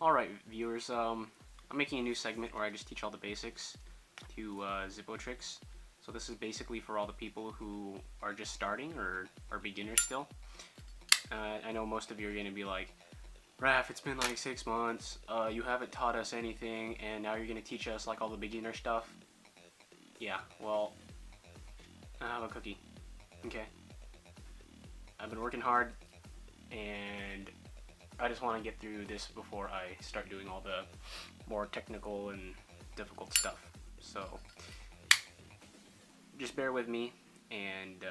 Alright, viewers, I'm making a new segment where I just teach all the basics to Zippo tricks. So this is basically for all the people who are just starting or are beginners still. I know most of you are going to be like, Raph, it's been like 6 months, you haven't taught us anything, and now you're going to teach us like all the beginner stuff. Yeah, well, I have a cookie. Okay. I've been working hard, and I just want to get through this before I start doing all the more technical and difficult stuff. So just bear with me, and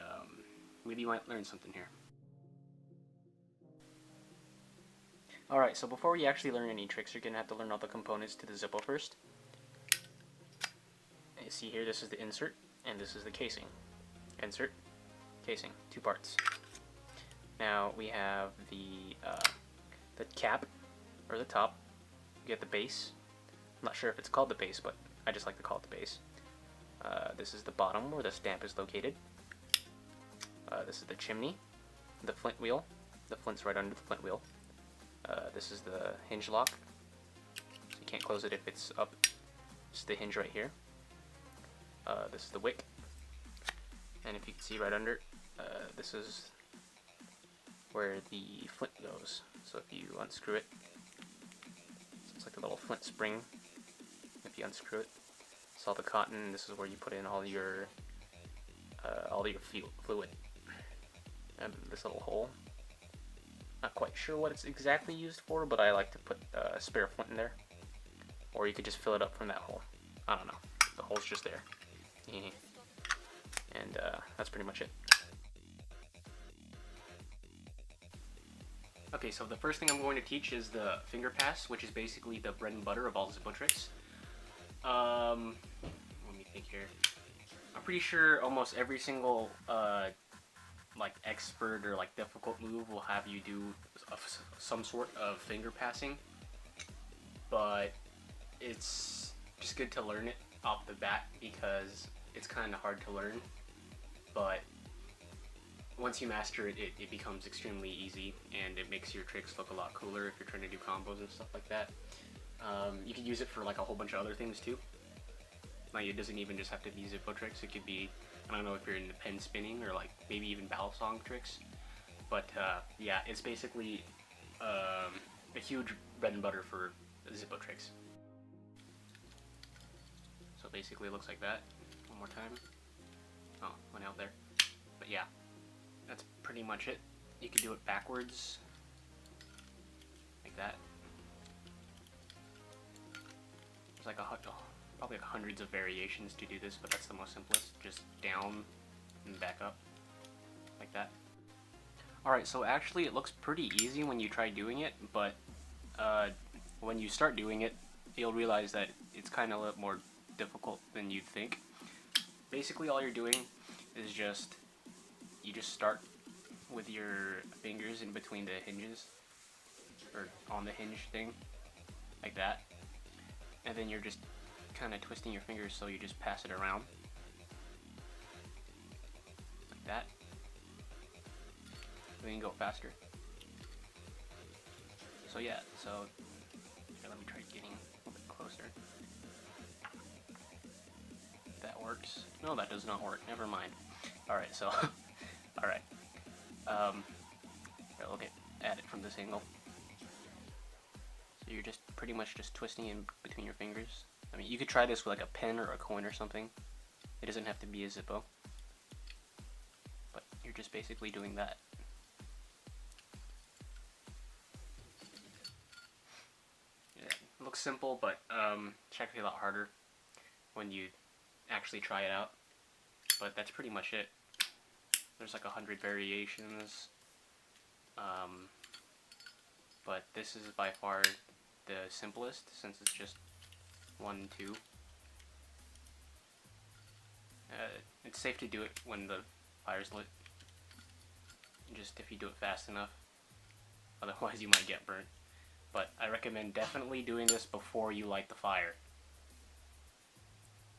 maybe you might learn something here. Alright, so before we actually learn any tricks, you're going to have to learn all the components to the Zippo first. You see here, this is the insert, and this is the casing. Insert, casing, 2 parts. Now we have the cap, or the top. You get the base. I'm not sure if it's called the base, but I just like to call it the base. This is the bottom where the stamp is located. This is the chimney, the flint wheel. The flint's right under the flint wheel. This is the hinge lock. So you can't close it if it's up. It's the hinge right here. This is the wick. And if you can see right under, this is where the flint goes. So if you unscrew it, it's like a little flint spring. If you unscrew it, it's all the cotton. This is where you put in all your fluid. And this little hole. Not quite sure what it's exactly used for, but I like to put a spare flint in there. Or you could just fill it up from that hole. I don't know. The hole's just there. And that's pretty much it. Okay, so the first thing I'm going to teach is the finger pass, which is basically the bread and butter of all Zippo tricks. Let me think here. I'm pretty sure almost every single like expert or like difficult move will have you do some sort of finger passing, but it's just good to learn it off the bat because it's kind of hard to learn, but once you master it, it becomes extremely easy, and it makes your tricks look a lot cooler if you're trying to do combos and stuff like that. You can use it for like a whole bunch of other things too. Like it doesn't even just have to be Zippo tricks. It could be, I don't know if you're into pen spinning or like maybe even battle song tricks. But yeah, it's basically a huge bread and butter for Zippo tricks. So basically it looks like that. One more time. Oh, went out there. But yeah, that's pretty much it. You could do it backwards, like that. There's like probably like hundreds of variations to do this, but that's the most simplest. Just down and back up, like that. Alright, so actually it looks pretty easy when you try doing it, but when you start doing it, you'll realize that it's kind of a little more difficult than you'd think. Basically all you're doing is you just start with your fingers in between the hinges, or on the hinge thing, like that, and then you're just kind of twisting your fingers so you just pass it around, like that. Then you can go faster. So yeah, so here, let me try getting a little bit closer. If that works. No, that does not work. Never mind. Alright, so alright. Here, look at it from this angle. So you're just pretty much just twisting in between your fingers. I mean, you could try this with like a pen or a coin or something. It doesn't have to be a Zippo. But you're just basically doing that. Yeah, it looks simple, but it's actually a lot harder when you actually try it out. But that's pretty much it. There's like 100 variations. But this is by far the simplest, since it's just 1, 2. It's safe to do it when the fire's lit. Just if you do it fast enough. Otherwise you might get burnt. But I recommend definitely doing this before you light the fire.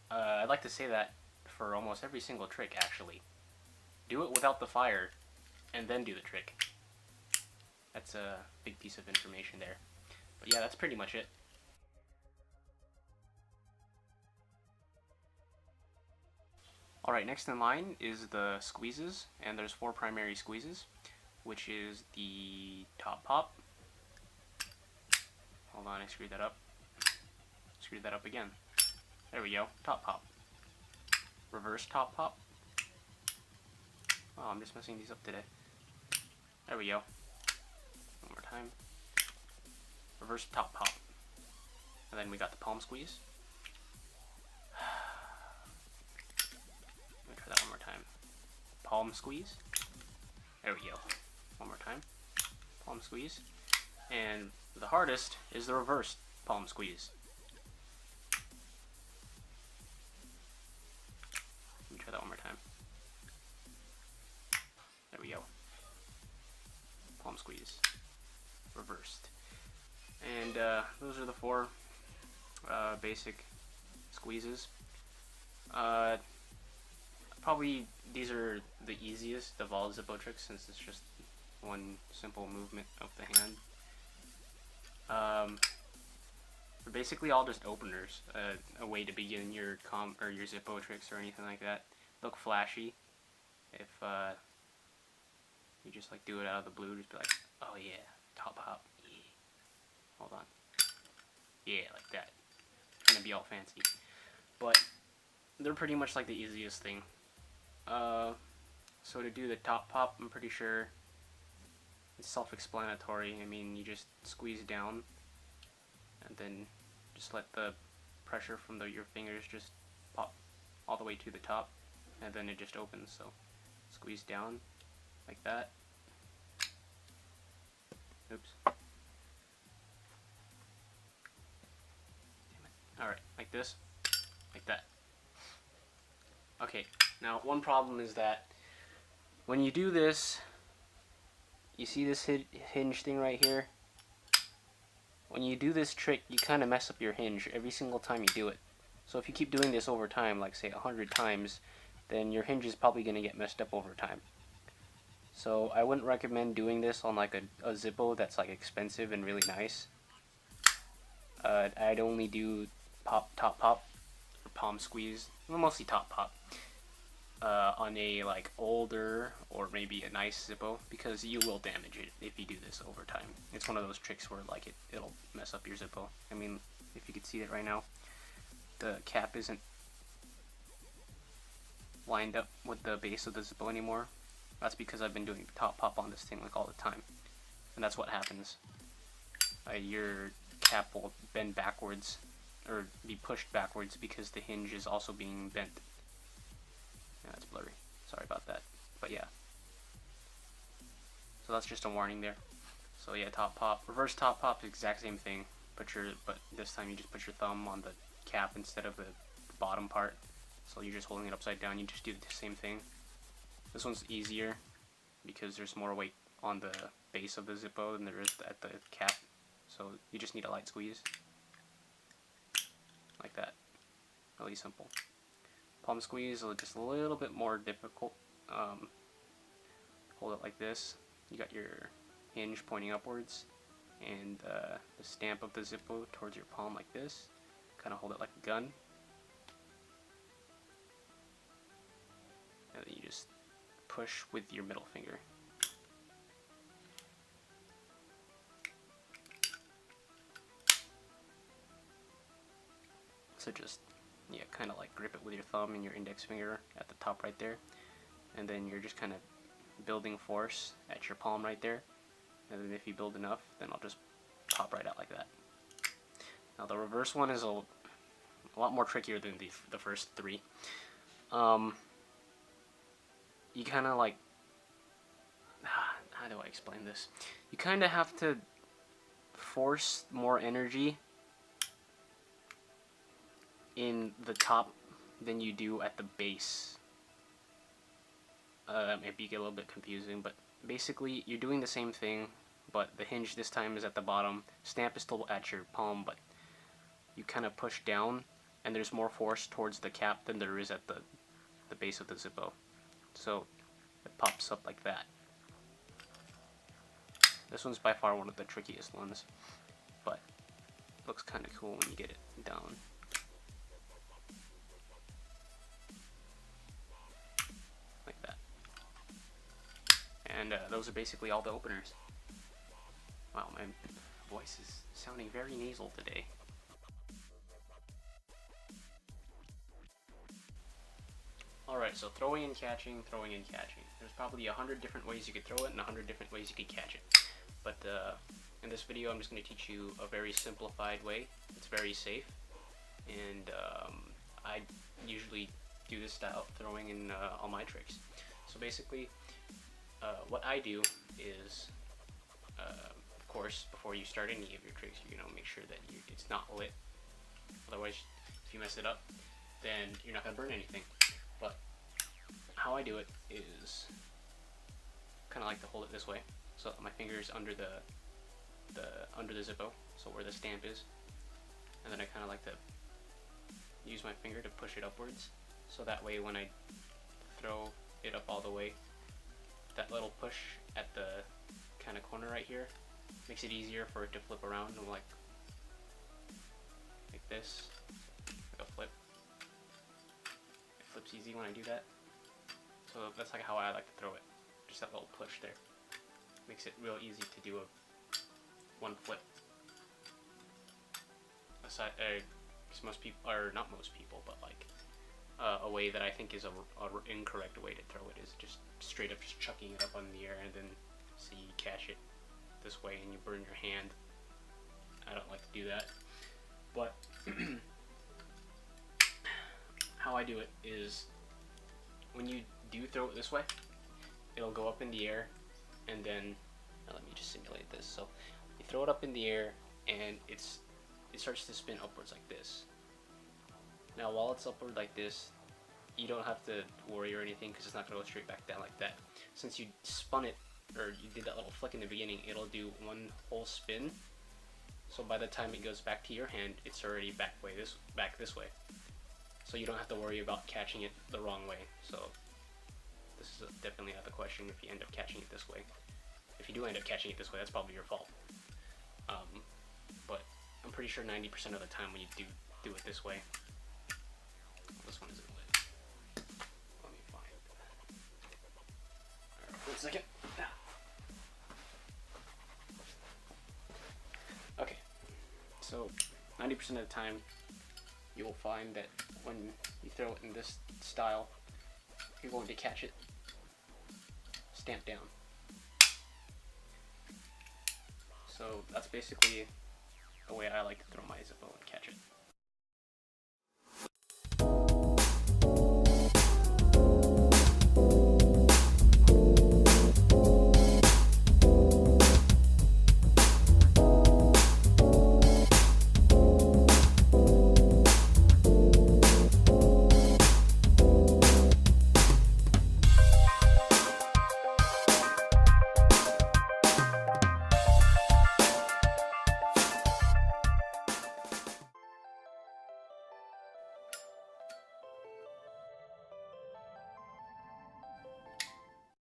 I'd like to say that for almost every single trick, actually. Do it without the fire, and then do the trick. That's a big piece of information there. But yeah, that's pretty much it. Alright, next in line is the squeezes, and there's 4 primary squeezes, which is the top pop. Hold on, I screwed that up. Screwed that up again. There we go, top pop. Reverse top pop. Oh, I'm just messing these up today. There we go. One more time. Reverse top pop. And then we got the palm squeeze. Let me try that one more time. Palm squeeze. There we go. One more time. Palm squeeze. And the hardest is the reverse palm squeeze. Let me try that one more time. There we go. Palm squeeze. Reversed. And those are the 4 basic squeezes. Probably these are the easiest of all Zippo tricks, since it's just one simple movement of the hand. They're basically all just openers, a way to begin your your Zippo tricks or anything like that. Look flashy. If you just like do it out of the blue, just be like, oh yeah, top hop, yeah. Hold on, yeah, like that. Gonna be all fancy, but they're pretty much like the easiest thing. So to do the top pop, I'm pretty sure it's self-explanatory. I mean, you just squeeze down, and then just let the pressure from your fingers just pop all the way to the top, and then it just opens. So squeeze down like that. Oops. Alright, like this, like that. Okay, now one problem is that when you do this, you see this hinge thing right here? When you do this trick, you kind of mess up your hinge every single time you do it. So if you keep doing this over time, like say 100 times, then your hinge is probably going to get messed up over time. So I wouldn't recommend doing this on like a Zippo that's like expensive and really nice. I'd only do top pop, or palm squeeze, well, mostly top pop, on a like older or maybe a nice Zippo, because you will damage it if you do this over time. It's one of those tricks where like it'll mess up your Zippo. I mean, if you could see it right now, the cap isn't lined up with the base of the Zippo anymore. That's because I've been doing top pop on this thing like all the time, and that's what happens. Your cap will bend backwards or be pushed backwards because the hinge is also being bent. Yeah, that's blurry. Sorry about that. But yeah. So that's just a warning there. So yeah, top pop. Reverse top pop, exact same thing. But this time you just put your thumb on the cap instead of the bottom part. So you're just holding it upside down. You just do the same thing. This one's easier because there's more weight on the base of the Zippo than there is at the cap. So you just need a light squeeze. Like that. Really simple. Palm squeeze is just a little bit more difficult. Hold it like this. You got your hinge pointing upwards, and the stamp of the Zippo towards your palm like this. Kind of hold it like a gun. And then you just push with your middle finger. So just, yeah, kind of like grip it with your thumb and your index finger at the top right there. And then you're just kind of building force at your palm right there. And then if you build enough, then I'll just pop right out like that. Now the reverse one is a lot more trickier than the first 3. You kind of like, how do I explain this? You kind of have to force more energy in the top than you do at the base. That might be a little bit confusing, but basically you're doing the same thing, but the hinge this time is at the bottom. Stamp is still at your palm, but you kind of push down, and there's more force towards the cap than there is at the base of the Zippo. So it pops up like that. This one's by far one of the trickiest ones, but looks kind of cool when you get it down. Like that. And those are basically all the openers. Wow, my voice is sounding very nasal today. Alright, so throwing and catching, throwing and catching. There's probably 100 different ways you could throw it and 100 different ways you could catch it. But in this video, I'm just going to teach you a very simplified way. It's very safe. And I usually do this style of throwing in all my tricks. So basically, what I do is, of course, before you start any of your tricks, you're going to make sure that it's not lit. Otherwise, if you mess it up, then you're not going to burn anything. But how I do it is kind of like to hold it this way, so my fingers under the Zippo, so where the stamp is, and then I kind of like to use my finger to push it upwards, so that way when I throw it up all the way, that little push at the kind of corner right here makes it easier for it to flip around, and like this, like a flip. It flips easy when I do that. So that's like how I like to throw it. Just that little push there. Makes it real easy to do one flip. Aside, because most people, or not most people, but like a way that I think is a incorrect way to throw it is just straight up just chucking it up in the air and then so you catch it this way and you burn your hand. I don't like to do that. But how I do it is when you do throw it this way, it'll go up in the air, and then let me just simulate this. So you throw it up in the air and it starts to spin upwards like this. Now while it's upward like this, you don't have to worry or anything because it's not going to go straight back down like that. Since you spun it, or you did that little flick in the beginning, it'll do one whole spin. So by the time it goes back to your hand, it's already back this way. So you don't have to worry about catching it the wrong way. So this is definitely out of the question if you end up catching it this way. If you do end up catching it this way, that's probably your fault. But I'm pretty sure 90% of the time when you do it this way, this one isn't lit. Let me find it. Alright, 1 second. Okay, so 90% of the time, you will find that when you throw it in this style, you're going to catch it stamped down. So that's basically the way I like to throw my Zippo and catch it.